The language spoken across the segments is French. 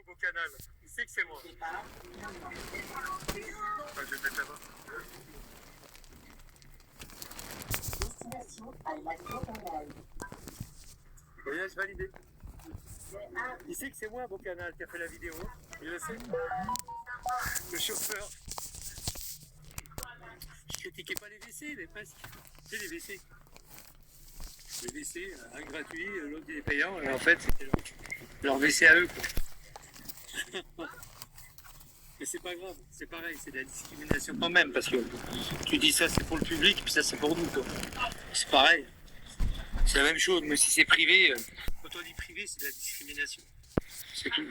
beau canal. Il sait que c'est moi. Ah, je vais mettre là-bas. Voyage validé. Il sait que c'est moi, beau canal, qui a fait la vidéo. Il le sait. Le chauffeur. Je critiquais pas les WC, mais presque. C'est les WC. Les WC, un gratuit, l'autre il est payant, et en fait c'était leur WC à eux, quoi. Mais c'est pas grave, c'est pareil, c'est de la discrimination quand même, parce que tu dis ça c'est pour le public, puis ça c'est pour nous, quoi. C'est pareil, c'est la même chose, mais si c'est privé, quand on dit privé c'est de la discrimination. C'est tout.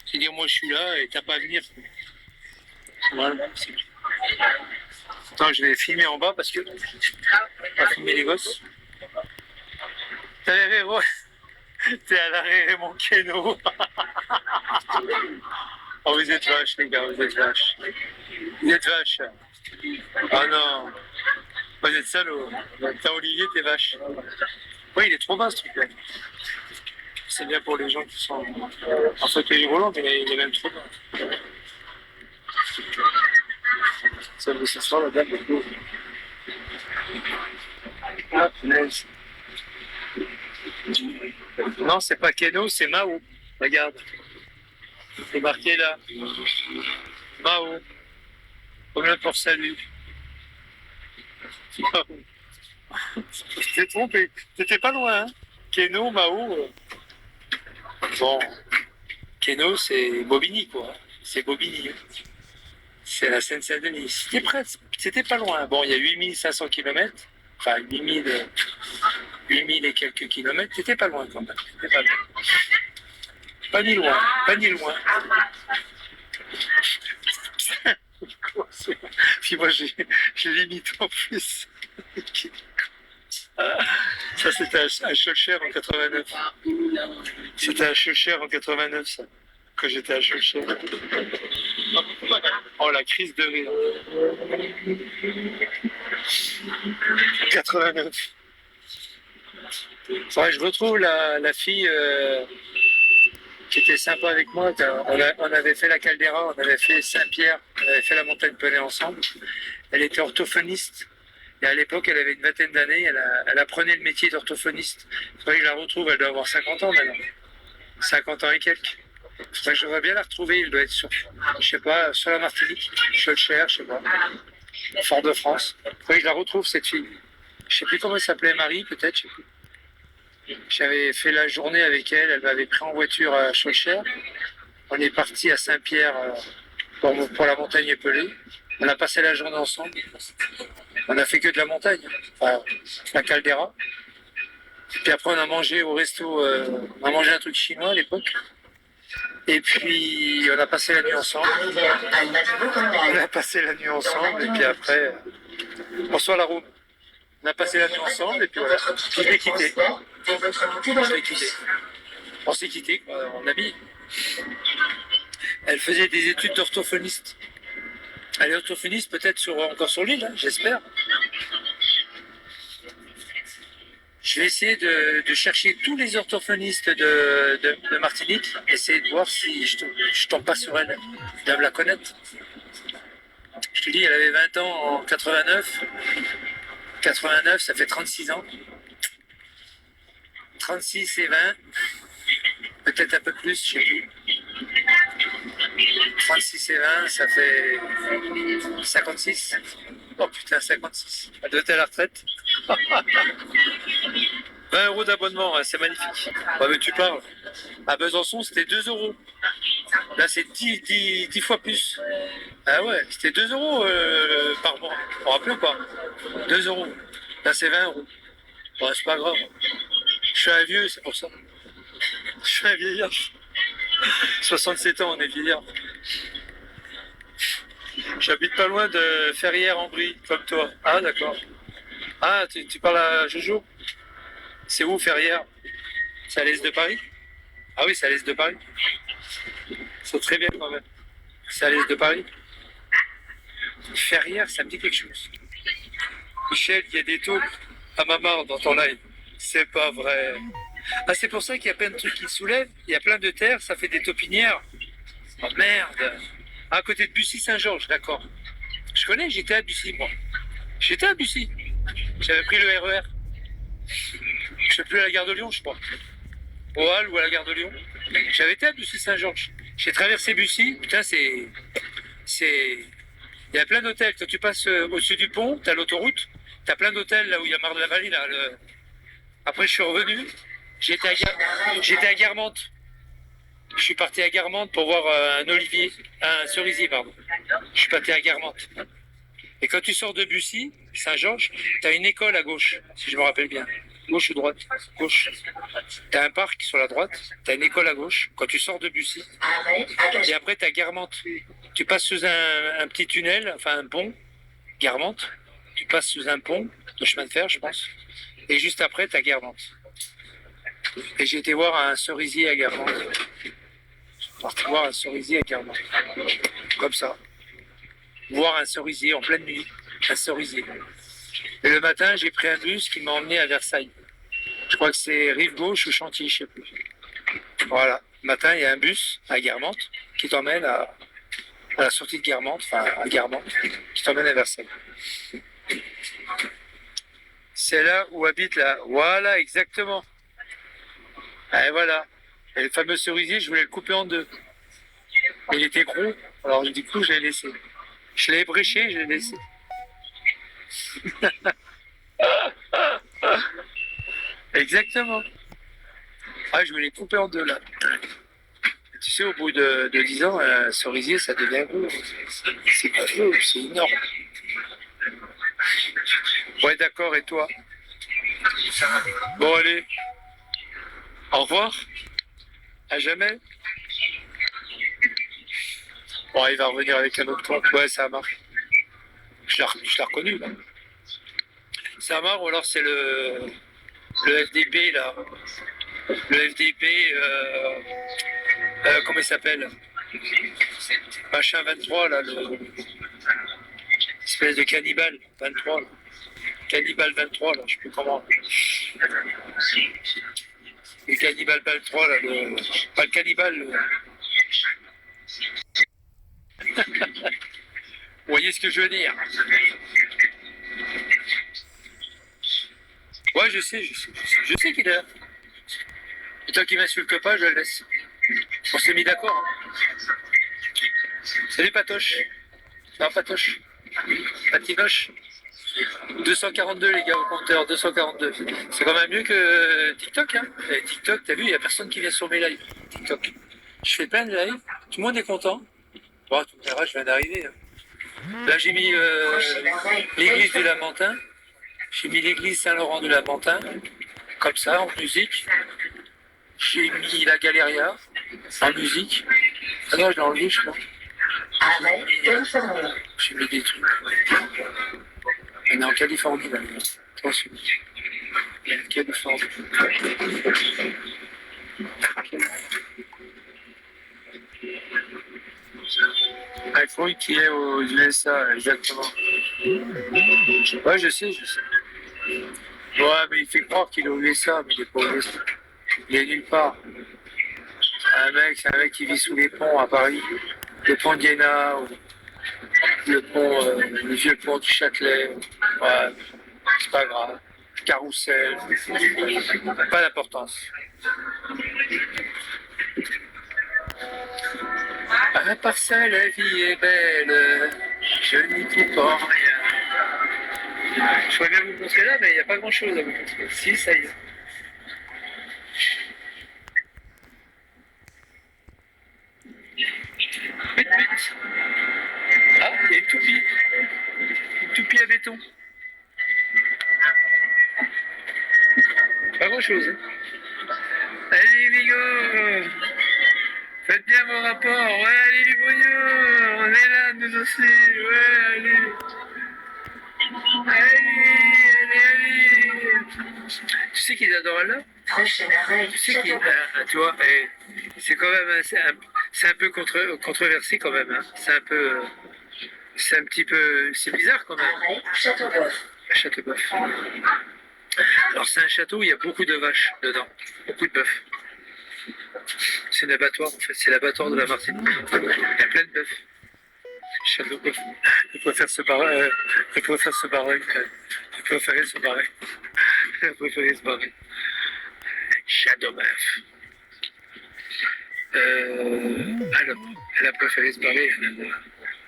C'est dire moi je suis là et t'as pas à venir. Voilà, c'est tout. Attends, je vais filmer en bas parce que on va filmer les gosses. T'es à l'arrêt, mon Keno. Oh, vous êtes vaches, les gars, vous êtes vaches. Vous êtes vaches. Oh non. Vous êtes salauds. T'as Olivier, t'es vache. Oui, il est trop bas ce truc-là. C'est bien pour les gens qui sont en fauteuil roulant, mais il est même trop bas. Ça veut s'asseoir la dame. Ah, punaise. Non, c'est pas Keno, c'est Mao. Regarde. C'est marqué là. Mao. Combien pour salut? Mao. Je t'ai trompé. T'étais pas loin, hein? Keno, Mao. Bon. Keno, c'est Bobigny, quoi. C'est Bobigny. C'est la Seine-Saint-Denis. C'était presque. C'était pas loin. Bon, il y a 8500 km. Enfin, 8000 et quelques kilomètres. T'étais pas loin, quand même. T'étais pas loin. Pas ni loin. Pas ni loin. Puis moi, j'ai limite en plus. Ça, c'était à Schœlcher en 89. C'était à Schœlcher en 89, ça. Quand j'étais à Schœlcher. Oh, la crise de rire. 89. Ouais, je retrouve la fille qui était sympa avec moi. On avait fait la Caldeira, on avait fait Saint-Pierre, on avait fait la montagne Pelée ensemble. Elle était orthophoniste. Et à l'époque, elle avait une vingtaine d'années, elle apprenait le métier d'orthophoniste. Il faudrait que je la retrouve, elle doit avoir 50 ans maintenant. 50 ans et quelques. Je voudrais bien la retrouver, il doit être sur, je sais pas, sur la Martinique, Schœlcher, je sais pas, Fort-de-France. Il faudrait que je la retrouve, cette fille. Je sais plus comment elle s'appelait, Marie, peut-être, je sais plus. J'avais fait la journée avec elle, elle m'avait pris en voiture à Schœlcher. On est parti à Saint-Pierre pour la montagne Pelée. On a passé la journée ensemble. On a fait que de la montagne, enfin, la Caldeira. Puis après, on a mangé au resto, on a mangé un truc chinois à l'époque. Et puis, on a passé la nuit ensemble. On a passé la nuit ensemble, et puis après, bonsoir la room. On a passé la nuit ensemble, et puis voilà. Puis je l'ai quitté. Je l'ai quitté. On s'est quitté, quoi, en ami. Elle faisait des études d'orthophoniste. Elle est orthophoniste peut-être encore sur l'île, hein, j'espère. Je vais essayer de chercher tous les orthophonistes de Martinique, essayer de voir si je tombe pas sur elle. Je dois la connaître. Je te dis, elle avait 20 ans en 89. 89, ça fait 36 ans. 36 et 20. Peut-être un peu plus, je sais plus. 36 et 20, ça fait 56. Oh putain, 56. Elle doit être à la retraite. 20 € d'abonnement, hein, c'est magnifique. Ouais, mais tu parles. À Besançon, c'était 2 €. Là, c'est 10 fois plus. Ah ouais, c'était 2 € par mois. Vous vous rappelez ou pas? 2 €. Là, c'est 20 €. Bon, c'est pas grave. Je suis un vieux, c'est pour ça. Je suis un vieillard. 67 ans, on est vieillard. J'habite pas loin de Ferrières-en-Brie, comme toi. Ah, d'accord. Ah, tu parles à Jojo? C'est où, Ferrières? C'est à l'est de Paris? Ah oui, c'est à l'est de Paris. C'est très bien quand même. C'est à l'est de Paris. Ferrières, ça me dit quelque chose. Michel, il y a des taupes à ma mare dans ton live. C'est pas vrai. Ah, c'est pour ça qu'il y a plein de trucs qui soulèvent. Il y a plein de terre, ça fait des taupinières. Oh merde. À côté de Bussy-Saint-Georges, d'accord. Je connais, j'étais à Bussy, moi. J'étais à Bussy. J'avais pris le RER. Je sais plus à la gare de Lyon, je crois. Au Hall ou à la gare de Lyon. J'avais été à Bussy-Saint-Georges. J'ai traversé Bussy. Putain, c'est... Il y a plein d'hôtels. Quand tu passes au-dessus du pont, t'as l'autoroute. T'as plein d'hôtels là où il y a Marne-la-Vallée, là. Après, je suis revenu. J'étais à Guermantes. Je suis parti à Guermantes pour voir un cerisier, pardon. Je suis parti à Guermantes. Et quand tu sors de Bussy, Saint-Georges, tu as une école à gauche, si je me rappelle bien. Gauche ou droite? Gauche. Tu as un parc sur la droite, tu as une école à gauche, quand tu sors de Bussy. Et après, tu as Guermantes. Tu passes sous un petit tunnel, enfin un pont, Guermantes. Tu passes sous un pont, de chemin de fer, je pense. Et juste après, tu as Guermantes. Et j'ai été voir un cerisier à Guermantes. Je suis parti voir un cerisier à Guermantes. Comme ça. Voir un cerisier en pleine nuit. Un cerisier. Et le matin, j'ai pris un bus qui m'a emmené à Versailles. Je crois que c'est Rive Gauche ou Chantilly, je ne sais plus. Voilà. Le matin, il y a un bus à Guermantes qui t'emmène à la sortie de Guermantes, enfin à Guermantes, qui t'emmène à Versailles. C'est là où habite la... Voilà, exactement. Et voilà. Et le fameux cerisier, je voulais le couper en deux. Il était gros, alors du coup, je l'ai laissé. Je l'ai ébréché, je l'ai laissé. Exactement. Ah, je voulais couper en deux là. Tu sais, au bout de 10 ans, un cerisier, ça devient gros. C'est gros, c'est énorme. Ouais, d'accord, et toi? Bon, allez. Au revoir. À jamais. Bon, il va revenir avec un autre compte. Ouais, ça marche. Je l'ai reconnu, là. Ça marche, ou alors c'est le FDP, là. Le FDP, comment il s'appelle? Machin 23, là, espèce de cannibale 23, là. Cannibale 23, là, je sais plus comment. Le cannibale 23, là, pas le cannibale. Vous voyez ce que je veux dire? Ouais, je sais qu'il est là. Et toi qui m'insulte pas, je le laisse. On s'est mis d'accord. Salut Patoche. Non, Patoche. Patinoche. 242 les gars au compteur, 242. C'est quand même mieux que TikTok, hein. Et TikTok, t'as vu, il n'y a personne qui vient sur mes lives. TikTok. Je fais plein de lives, tout le monde est content. Bon, tu me diras, je viens d'arriver. Là, j'ai mis l'église du Lamentin. J'ai mis l'église Saint-Laurent du Lamentin. Comme ça, en musique. J'ai mis la Galeria en musique. Ah non, je l'ai enlevé, je crois. J'ai mis des trucs. On est en Californie, là. Attention. On est en Californie. iPhone qui est aux USA, exactement. Ouais, je sais. Ouais, mais il fait croire qu'il est aux USA, mais il est pas aux USA. Il est nulle part. C'est un mec qui vit sous les ponts à Paris. Le pont d'Iéna, ou le vieux pont du Châtelet. Ouais, c'est pas grave. Carrousel. Pas d'importance. À part ça, la vie est belle. Je n'y comprends rien. Je pourrais bien vous montrer là, mais il n'y a pas grand chose à vous montrer. Si, ça y est. Vite. Ah, il y a une toupie. Une toupie à béton. Pas grand chose. Hein. Allez, Vigo. Faites bien vos rapports. Ouais, allez, les voyous. On est là, nous aussi. Ouais, allez. Allez. Tu sais qu'ils adorent là? Tu sais qu'ils... tu vois, c'est quand même... C'est un peu controversé quand même. Hein. C'est un petit peu... C'est bizarre quand même. Châteauboeuf. Alors c'est un château où il y a beaucoup de vaches dedans. Beaucoup de bœufs. C'est un abattoir en fait, c'est l'abattoir de la Martinique. Il y a plein de bœufs. Shadow Buff. Je préfère se barrer. Je préfère se barrer. Je préférais se barrer. Je préférais se barrer. Shadow Buff. Alors, elle a préféré se barrer.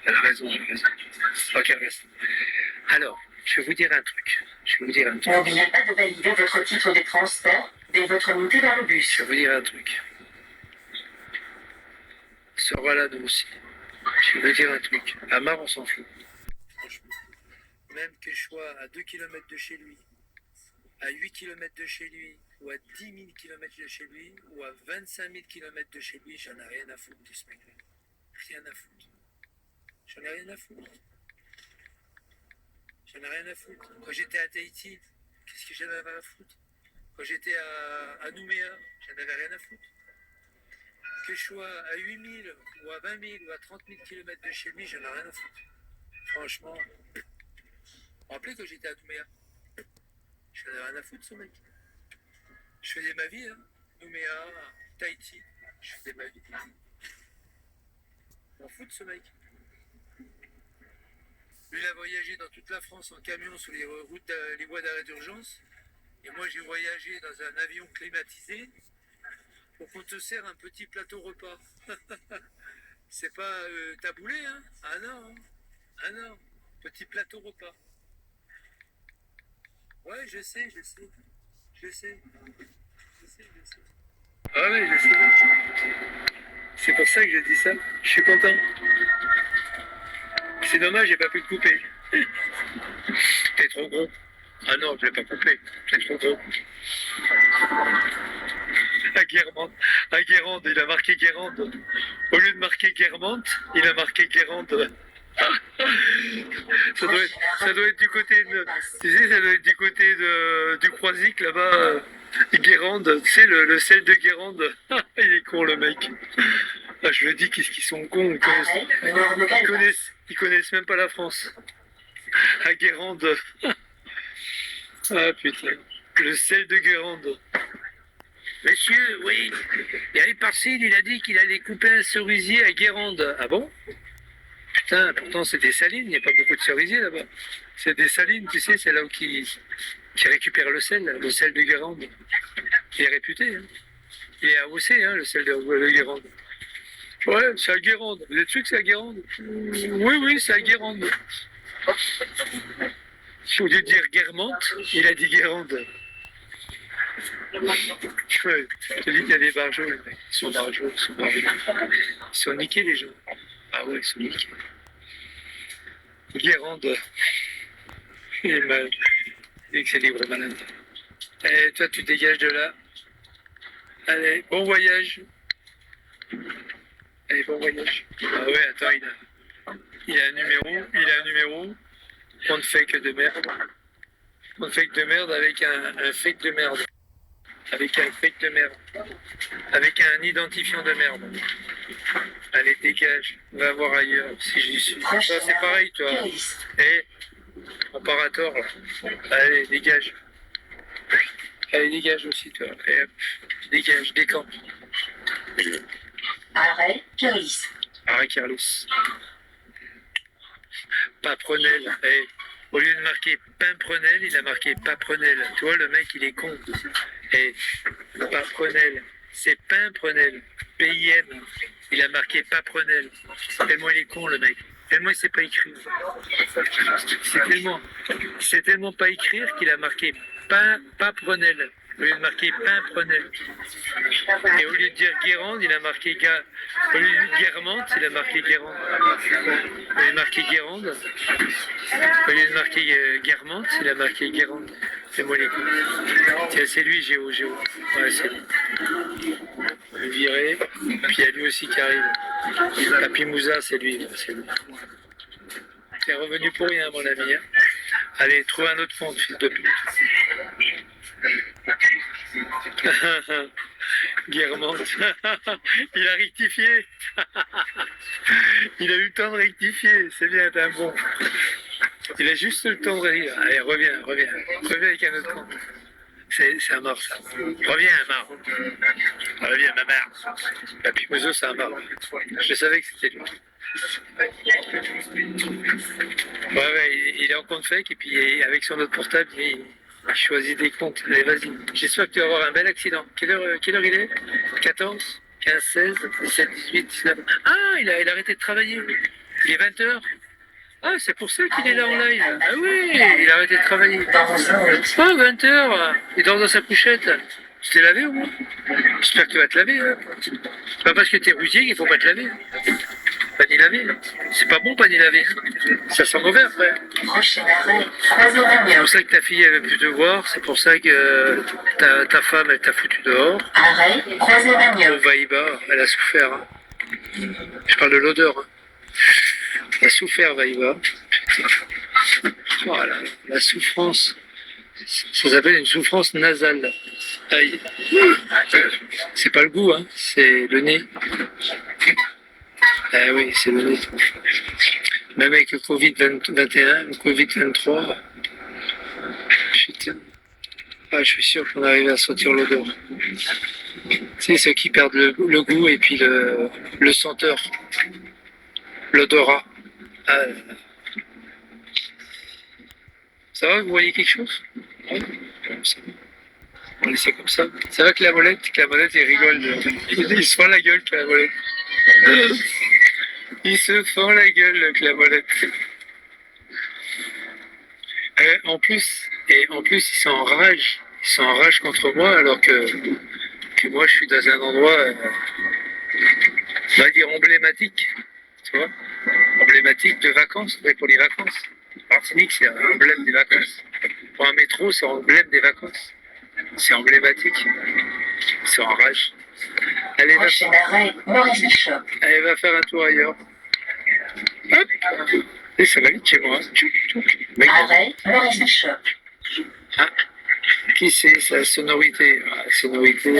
Elle a raison, elle a raison. Ok, reste. Alors, je vais vous dire un truc. N'oubliez pas de valider votre titre de transfert dès votre montée dans le bus. Je vais vous dire un truc. Sera nous aussi. Je vais vous dire un truc. Amar, on s'en fout. Franchement. Même que je sois à 2 km de chez lui, à 8 km de chez lui, ou à 10 000 km de chez lui, ou à 25 000 km de chez lui, j'en ai rien à foutre de ce mec-là. Rien à foutre. J'en ai rien à foutre. J'en ai rien à foutre. Quand j'étais à Tahiti, qu'est-ce que j'en avais à foutre? Quand j'étais à Nouméa, j'en avais rien à foutre. Que je sois à 8 000, ou à 20 000, ou à 30 000 km de chez lui, j'en ai rien à foutre. Franchement, vous vous rappelez quand j'étais à Nouméa? J'en avais rien à foutre, ce mec. Je faisais ma vie, hein. Nouméa, Tahiti, je faisais ma vie. Je m'en fous de ce mec. Lui, il a voyagé dans toute la France en camion sur les routes, les voies d'arrêt d'urgence. Et moi, j'ai voyagé dans un avion climatisé pour qu'on te sert un petit plateau repas. C'est pas taboulé, hein? Ah non, hein. Ah non, petit plateau repas. Ouais, je sais. Ah ouais, je sais. C'est pour ça que je dis ça. Je suis content. C'est dommage, j'ai pas pu le couper. T'es trop gros. Ah non, je l'ai pas coupé. T'es trop gros. À Guérande, il a marqué Guérande. Au lieu de marquer Guermantes, il a marqué Guérande. Ça doit être du côté de, tu sais, ça doit être du côté du Croisic là-bas, Guérande, tu sais, le sel de Guérande. Il est con le mec. Ah, je le dis, qu'est-ce qu'ils sont cons, ils connaissent même pas la France. À Guérande. Ah putain, le sel de Guérande. Monsieur, oui, il y a Parcine, il a dit qu'il allait couper un cerisier à Guérande. Ah bon? Putain, pourtant c'est des salines, il n'y a pas beaucoup de cerisiers là-bas. C'est des salines, tu sais, c'est là où qui récupère le sel de Guérande. Il est réputé, hein. Il est AOC, hein, le sel de Guérande. Ouais, c'est à Guérande. Vous êtes sûr que c'est à Guérande? Oui, c'est à Guérande. Au lieu de dire Guermantes, il a dit Guérande. Ouais, je te dis qu'il y a des barjots, les mecs. Ils sont barjots. Ils sont niqués, les gens. Ah ouais, ils sont niqués. Guérande. Il est mal. Et que c'est libre malade. Allez, toi, tu dégages de là. Allez, bon voyage. Allez, bon voyage. Ah ouais, attends, il a un numéro. Compte fake de merde. Compte fake de merde avec un fake de merde. Avec un fake de merde. Avec un identifiant de merde. Allez, dégage. Va voir ailleurs si j'y suis. Toi, c'est pareil, toi. Eh, comparateur, là. Allez, dégage. Allez, dégage aussi, toi. Et hop, dégage, décampe. Arrêt, Carlis. Arrêt, Carlos. Paprenel. Eh, au lieu de marquer Pimprenel, il a marqué Paprenel. Tu vois, le mec, il est con. Et Paprenel, c'est Pimprenel. PIM. Il a marqué Paprenel. Tellement il est con, le mec. Tellement il sait pas écrire. C'est tellement pas écrire qu'il a marqué Paprenel. Au lieu de marquer Pimprenel. Et au lieu de dire Guérande, il a marqué au lieu de dire Guermantes, il a marqué Guérande. Au lieu de marquer Guérande, au lieu de marquer Guermantes, il a marqué Guérande. C'est moi les coups. Tiens, c'est lui, Géo. Ouais, c'est lui. On le virer. Puis il y a lui aussi qui arrive. Papy Moussa, c'est lui. T'es revenu pour rien, mon ami. Hein. Allez, trouve un autre compte, fils de pute. Guermantes. Il a rectifié. Il a eu le temps de rectifier. C'est bien, t'es un bon. Il a juste le temps de rire. Allez, reviens avec un autre compte. C'est un mort, ça. Reviens, un mort. Reviens, ma mère. Papy Mozo, c'est un mort. Je savais que c'était lui. Ouais, il est en compte fake et puis avec son autre portable, il choisit des comptes. Allez, vas-y. J'espère que tu vas avoir un bel accident. Quelle heure il est? 14, 15, 16, 17, 18, 19. Ah, il a arrêté de travailler. Il est 20h. Ah, c'est pour ça qu'il est là en live. Ah oui, il a arrêté de travailler. Ah, 20h. Il dort dans sa couchette. Tu t'es lavé au moins? J'espère que tu vas te laver. Hein. C'est pas parce que t'es rusé qu'il faut pas te laver. Pas ni laver. Hein. C'est pas bon pas ni laver. Hein. Ça sent mauvais après. Prochain arrêt, Croisé C'est Agneau. pour ça que ta fille elle veut plus te voir. C'est pour ça que ta femme elle t'a foutu dehors. Arrêt, Croisé Agneau. Au Vaïba, elle a souffert. Hein. Je parle de l'odeur. Hein. Elle a souffert Vaïba. Voilà, la souffrance. Ça s'appelle une souffrance nasale. Aïe. C'est pas le goût, hein, c'est le nez. Ah oui, c'est le nez. Même avec le Covid-21, le Covid-23, putain. Ah, je suis sûr qu'on arrive à sentir l'odeur. C'est ceux qui perdent le goût et puis le senteur, l'odorat. Ah, ça va, vous voyez quelque chose? Ouais, ça va. On va laisser comme ça. Ça va que la molette, il rigole. Il se fend la gueule, que la molette. Il se fend la gueule, le Clamolette. En plus, il s'enrage. Il s'enrage contre moi alors que moi je suis dans un endroit, on va dire emblématique, tu vois, emblématique de vacances, ouais, pour les vacances. Martinique, c'est un emblème des vacances. Pour un métro, c'est emblème des vacances. C'est emblématique. Il s'enrage. Allez, Prochain arrêt, Maurice Bishop. allez, va faire un tour ailleurs. Hop. Et ça va vite chez moi. Tchouk, tchouk. Mec, Arrêt, Maurice Bishop. ah, qui c'est sa sonorité? Ah, la sonorité.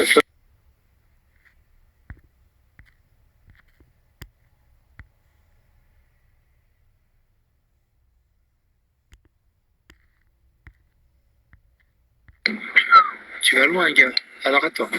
Tu vas loin, gars. Alors attends.